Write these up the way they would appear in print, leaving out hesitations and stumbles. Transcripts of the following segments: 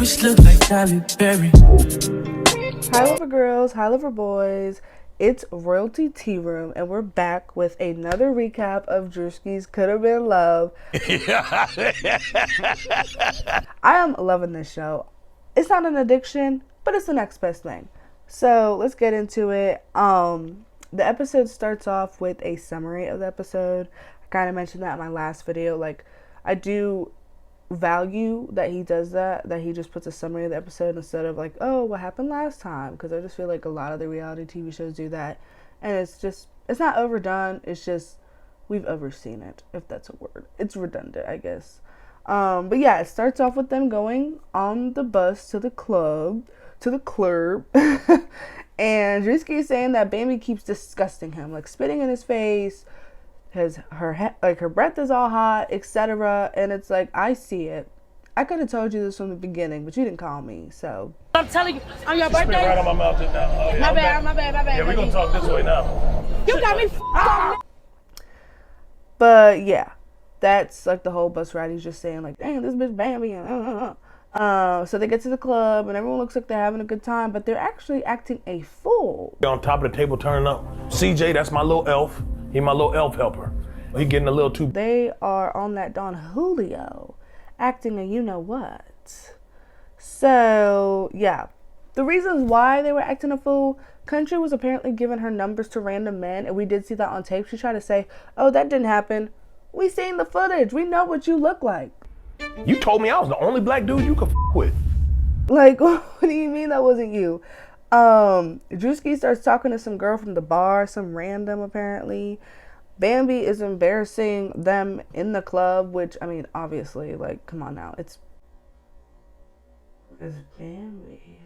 lips look like Halle Berry. Hi lover girls, hi lover boys. It's Royalty Tea Room, and we're back with another recap of Drewski's Could Have Been Love. I am loving this show. It's not an addiction, but it's the next best thing. So let's get into it. The episode starts off with a summary of the episode. I kind of mentioned that in my last video. Like, I do value that he does that he just puts a summary of the episode instead of like, oh, what happened last time, because I just feel like a lot of the reality TV shows do that, and it's not overdone, it's just we've overseen it, if that's a word. It's redundant, I guess. But yeah, it starts off with them going on the bus to the club and Drewski is saying that Bambi keeps disgusting him, like spitting in his face. Her breath is all hot, etc. And it's like, I see it. I could have told you this from the beginning, but you didn't call me, so. I'm telling you, on your birthday. Spit right on my mouth just now. Yeah, my bad. Yeah, we're gonna talk this way now. You got me But yeah, that's like the whole bus ride. He's just saying like, dang, this bitch Bambi. So they get to the club and everyone looks like they're having a good time, but they're actually acting a fool. On top of the table turning up. CJ, that's my little elf. He my little elf helper. He getting a little too. They are on that Don Julio, acting a you know what. So yeah, the reasons why they were acting a fool. Country was apparently giving her numbers to random men, and we did see that on tape. She tried to say, "Oh, that didn't happen. We seen the footage. We know what you look like." You told me I was the only black dude you could with. Like, what do you mean that wasn't you? Drewski starts talking to some girl from the bar, some random apparently. Bambi is embarrassing them in the club, which, I mean, obviously, like, come on now. It's Bambi.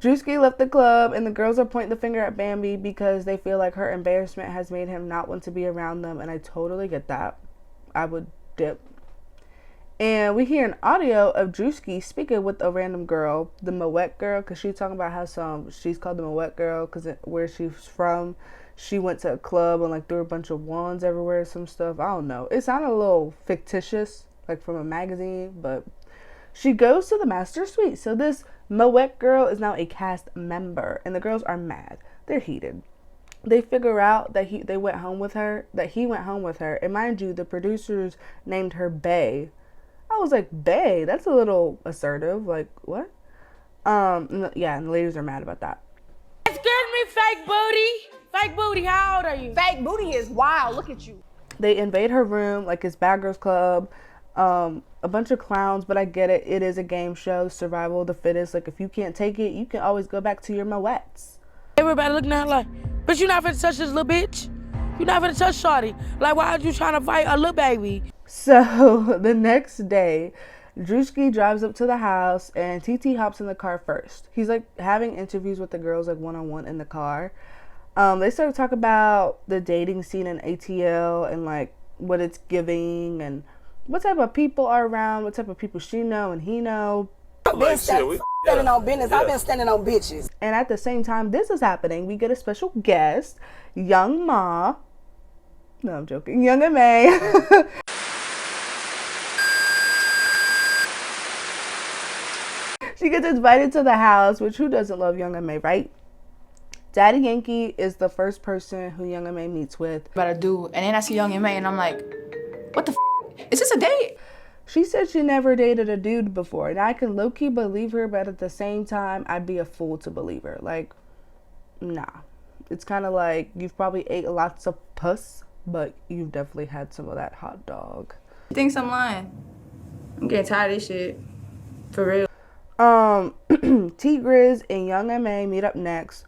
Drewski left the club, and the girls are pointing the finger at Bambi because they feel like her embarrassment has made him not want to be around them, and I totally get that. I would dip. And we hear an audio of Drewski speaking with a random girl, the Moet girl, because she's talking about how she's called the Moet girl because where she's from, she went to a club and like threw a bunch of wands everywhere, some stuff. I don't know. It sounded a little fictitious, like from a magazine, but she goes to the master suite. So this Moet girl is now a cast member, and the girls are mad. They're heated. They figure out that he went home with her, and mind you, the producers named her Bae. I was like, Bae, that's a little assertive. Like, what? Yeah, and the ladies are mad about that. Excuse me, fake booty. Fake booty, how old are you? Fake booty is wild. Look at you. They invade her room like it's Bad Girls Club. A bunch of clowns, but I get it. It is a game show, survival of the fittest. Like, if you can't take it, you can always go back to your Moets. Everybody looking at her like, bitch, you not finna touch this little bitch. You not finna touch shorty. Like, why are you trying to fight a little baby? So the next day, Drewski drives up to the house and TT hops in the car first. He's like having interviews with the girls like one-on-one in the car. They start to talk about the dating scene in ATL and like what it's giving and what type of people are around, what type of people she know and he know. Been standing on business. Yeah. I've been standing on bitches. And at the same time this is happening, we get a special guest, Young Ma. No, I'm joking. Young M.A. She gets invited to the house, which who doesn't love Young M.A., right? Daddy Yankee is the first person who Young M.A. meets with. About a dude, and then I see Young M.A. and I'm like, what the is this a date? She said she never dated a dude before, and I can low-key believe her, but at the same time, I'd be a fool to believe her. Like, nah. It's kind of like you've probably ate lots of puss, but you've definitely had some of that hot dog. He thinks I'm lying. I'm getting tired of this shit. For real. T Grizz and Young M.A. meet up next.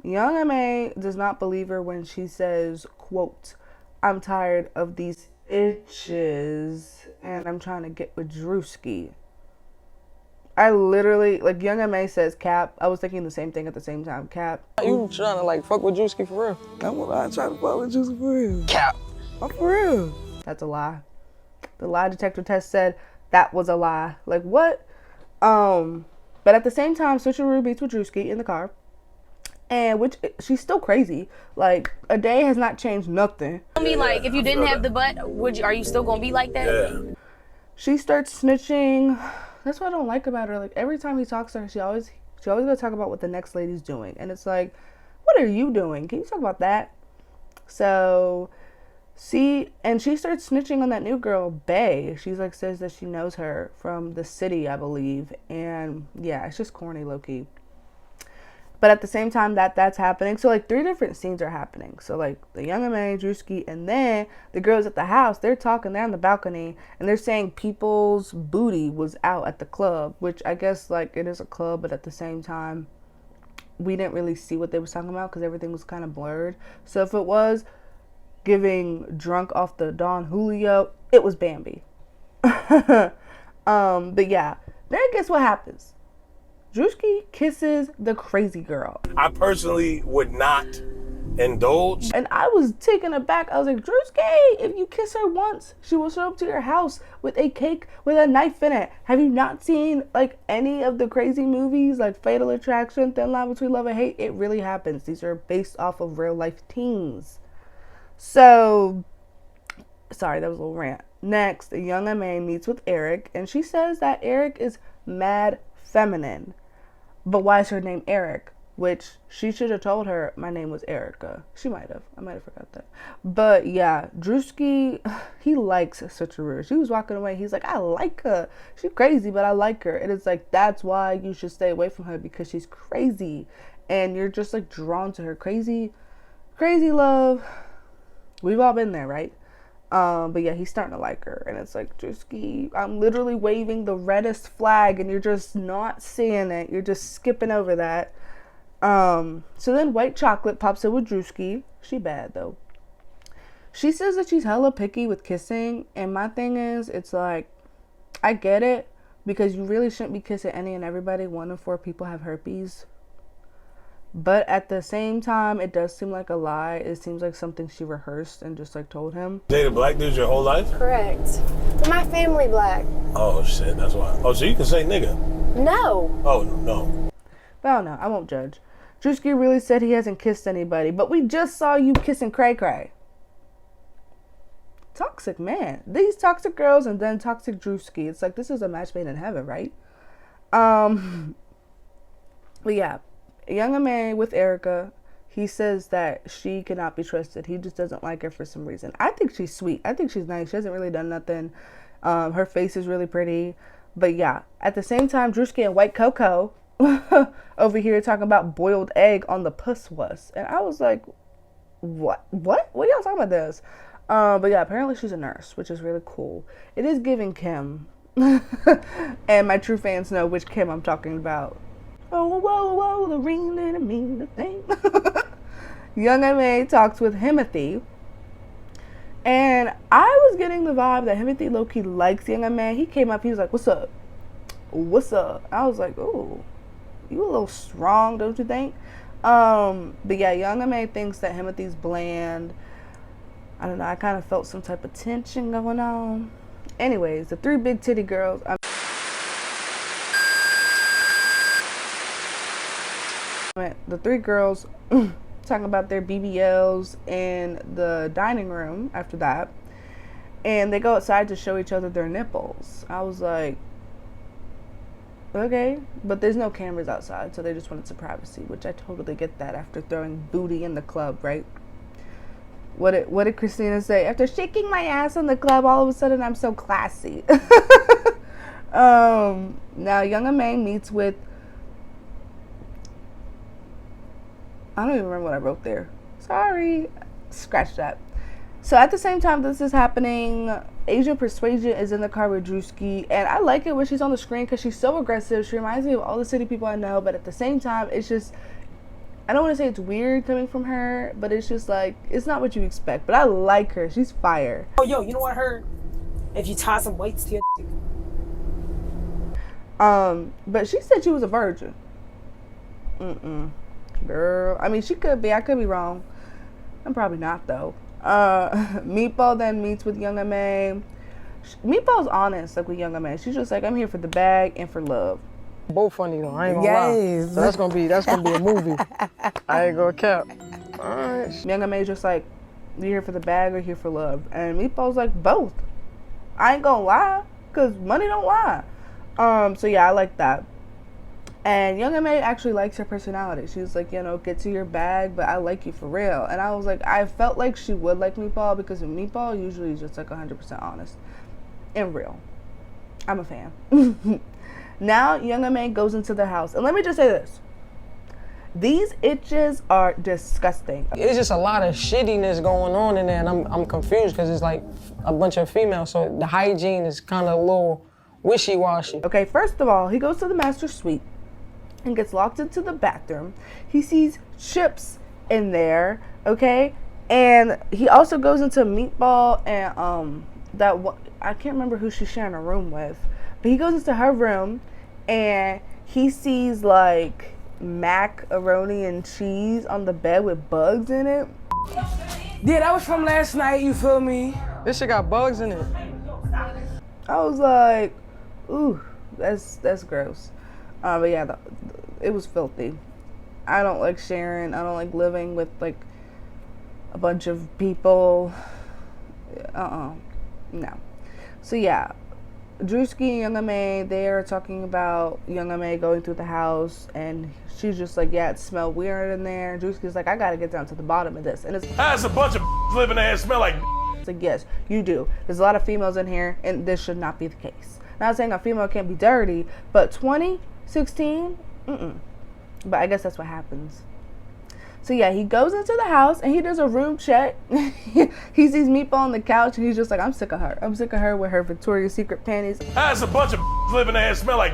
Young M.A. does not believe her when she says, quote, I'm tired of these itches and I'm trying to get with Drewski. I literally, like, Young M.A. says cap. I was thinking the same thing at the same time. Cap. You trying to like fuck with Drewski for real? I'm not trying to fuck with Drewski for real. Cap. I'm for real. That's a lie. The lie detector test said that was a lie. Like, what? But at the same time, Switcheroo meets with Drewski in the car. And which, she's still crazy. Like, a day has not changed nothing. Tell me, like, if you didn't have the butt, are you still gonna be like that? Yeah. She starts snitching that's what I don't like about her. Like, every time he talks to her, she always gonna talk about what the next lady's doing. And it's like, what are you doing? Can you talk about that? So, she starts snitching on that new girl, Bae. She's like, says that she knows her from the city, I believe. And yeah, it's just corny, low-key. But at the same time that's happening, so like 3 different scenes are happening. So like the young man, Drewski, and then the girls at the house, they're talking, they're on the balcony, and they're saying people's booty was out at the club, which I guess like it is a club, but at the same time, we didn't really see what they was talking about because everything was kind of blurred. So if it was giving drunk off the Don Julio, it was Bambi. But yeah, then guess what happens? Drewski kisses the crazy girl. I personally would not indulge. And I was taken aback. I was like, Drewski, if you kiss her once, she will show up to your house with a cake with a knife in it. Have you not seen like any of the crazy movies like Fatal Attraction, Thin Line Between Love and Hate? It really happens. These are based off of real life teens. So, sorry, that was a little rant. Next, a young M.A. meets with Eric, and she says that Eric is mad feminine. But why is her name Eric? Which she should have told her my name was Erica. She might have. I might have forgot that. But yeah, Drewski, he likes Switcheroo. She was walking away. He's like, I like her. She's crazy, but I like her. And it's like, that's why you should stay away from her, because she's crazy. And you're just like drawn to her. Crazy love. We've all been there, right? But yeah, he's starting to like her, and it's like, Drewski, I'm literally waving the reddest flag, and you're just not seeing it. You're just skipping over that. So then White Chocolate pops in with Drewski. She bad, though. She says that she's hella picky with kissing, and my thing is, it's like, I get it, because you really shouldn't be kissing any and everybody. 1 in 4 people have herpes. But at the same time, it does seem like a lie. It seems like something she rehearsed and just like told him. Dated black dudes your whole life? Correct. But my family black. Oh shit, that's why. Oh, so you can say nigga? No. Oh, no. But I don't know. I won't judge. Drewski really said he hasn't kissed anybody, but we just saw you kissing Cray Cray. Toxic man. These toxic girls and then toxic Drewski. It's like, this is a match made in heaven, right? But yeah. Young man with Erica, he says that she cannot be trusted. He just doesn't like her for some reason. I think she's sweet. I think she's nice. She hasn't really done nothing. Her face is really pretty. But yeah, at the same time, Drewski and White Cocoa over here talking about boiled egg on the puss wuss. And I was like, what? What are y'all talking about this? But yeah, apparently she's a nurse, which is really cool. It is giving Kim. And my true fans know which Kim I'm talking about. Oh, whoa, the ring didn't mean the thing. Young M.A. talks with Himothy. And I was getting the vibe that Himothy low-key likes Young M.A. He came up, he was like, what's up? What's up? I was like, ooh, you a little strong, don't you think? But yeah, Young M.A. thinks that Himothy's bland. I don't know, I kind of felt some type of tension going on. Anyways, the 3 big titty girls. The 3 girls talking about their BBLs in the dining room after that. And they go outside to show each other their nipples. I was like, okay. But there's no cameras outside, so they just wanted some privacy, which I totally get that after throwing booty in the club, right? What did Christina say? After shaking my ass in the club, all of a sudden I'm so classy. Now, Young M.A. meets with... I don't even remember what I wrote there. Sorry. Scratch that. So at the same time this is happening, Asian Persuasion is in the car with Drewski. And I like it when she's on the screen because she's so aggressive. She reminds me of all the city people I know. But at the same time, it's just... I don't want to say it's weird coming from her. But it's just like... It's not what you expect. But I like her. She's fire. Oh, yo, you know what I heard? If you tie some weights to your dick. But she said she was a virgin. Girl, I mean, she could be. I could be wrong. I'm probably not, though. Meatball then meets with Young M.A. Meatball's honest, like with Young M.A. She's just like, I'm here for the bag and for love. Both funny though. I ain't gonna lie. So that's gonna be a movie. I ain't gonna cap. All right. Young M.A. just like, you here for the bag or here for love? And Meatball's like, both. I ain't gonna lie, cause money don't lie. So yeah, I like that. And Young M.A actually likes her personality. She was like, you know, get to your bag, but I like you for real. And I was like, I felt like she would like Meatball because Meatball usually is just like 100% honest and real. I'm a fan. Now Young M.A goes into the house. And let me just say this. These itches are disgusting. It's just a lot of shittiness going on in there, and I'm confused because it's like a bunch of females, so the hygiene is kind of a little wishy-washy. Okay, first of all, he goes to the master suite and gets locked into the bathroom. He sees chips in there, okay? And he also goes into Meatball and I can't remember who she's sharing a room with, but he goes into her room and he sees like macaroni and cheese on the bed with bugs in it. Yeah, that was from last night, you feel me? This shit got bugs in it. I was like, ooh, that's gross. But yeah, it was filthy. I don't like sharing. I don't like living with like a bunch of people. No. So yeah, Drewski and Young M.A, they are talking about Young M.A going through the house, and she's just like, yeah, it smelled weird in there. Drewski's like, I gotta get down to the bottom of this. And it's There's a bunch of living there and smell like. It's like, yes, you do. There's a lot of females in here, and this should not be the case. Not saying a female can't be dirty, but 2016, But I guess that's what happens. So yeah, he goes into the house and he does a room check. He sees Meatball on the couch and he's just like, I'm sick of her. I'm sick of her with her Victoria's Secret panties. There's a bunch of living there and smell like.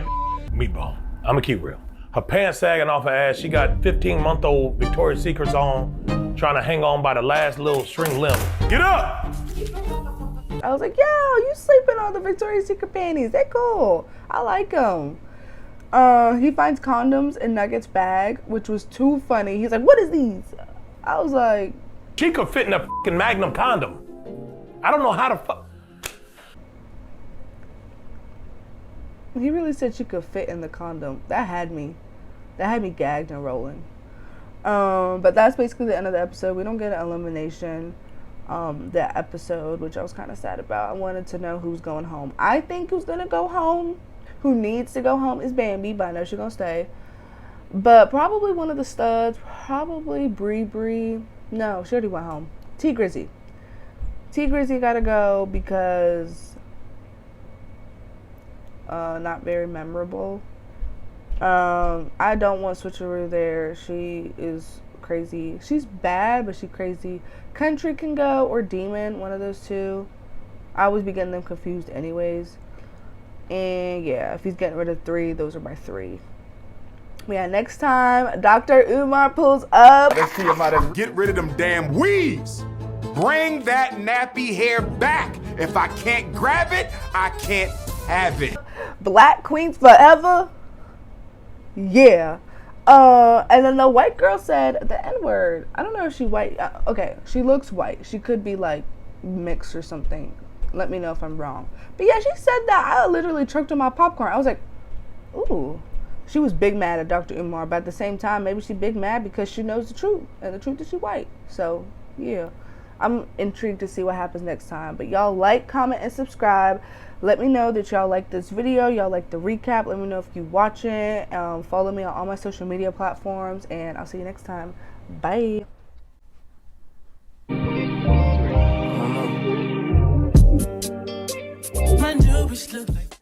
Meatball. I'm gonna keep real. Her pants sagging off her ass. She got 15-month-old Victoria's Secrets on, trying to hang on by the last little string limb. Get up! I was like, yo, you sleeping on the Victoria's Secret panties. They're cool. I like them. He finds condoms in Nugget's bag, which was too funny. He's like, what is these? I was like... She could fit in a fucking Magnum condom. I don't know how to fuck. He really said she could fit in the condom. That had me gagged and rolling. But that's basically the end of the episode. We don't get an elimination. That episode, which I was kind of sad about. I wanted to know who's going home. I think who's gonna go home, who needs to go home, is Bambi, but I know she's gonna stay. But probably one of the studs, probably Bree. No, she already went home. T Grizzy gotta go because not very memorable. I don't want Switcheroo there. She is crazy. She's bad, but she's crazy. Country can go, or Demon, one of those two. I always be getting them confused anyways. And yeah, if he's getting rid of 3, those are my 3. Yeah, next time Dr. Umar pulls up. Let's see about it. Get rid of them damn weaves. Bring that nappy hair back. If I can't grab it, I can't have it. Black Queens forever. Yeah. And then the white girl said the N-word. I don't know if she white. Okay, she looks white. She could be like mixed or something. Let me know if I'm wrong. But yeah, she said that. I literally choked on my popcorn. I was like, ooh. She was big mad at Dr. Umar, but at the same time, maybe she big mad because she knows the truth. And the truth is she white. So, yeah. I'm intrigued to see what happens next time. But y'all like, comment, and subscribe. Let me know that y'all like this video. Y'all like the recap. Let me know if you watch it. Follow me on all my social media platforms. And I'll see you next time. Bye. My new bitch look like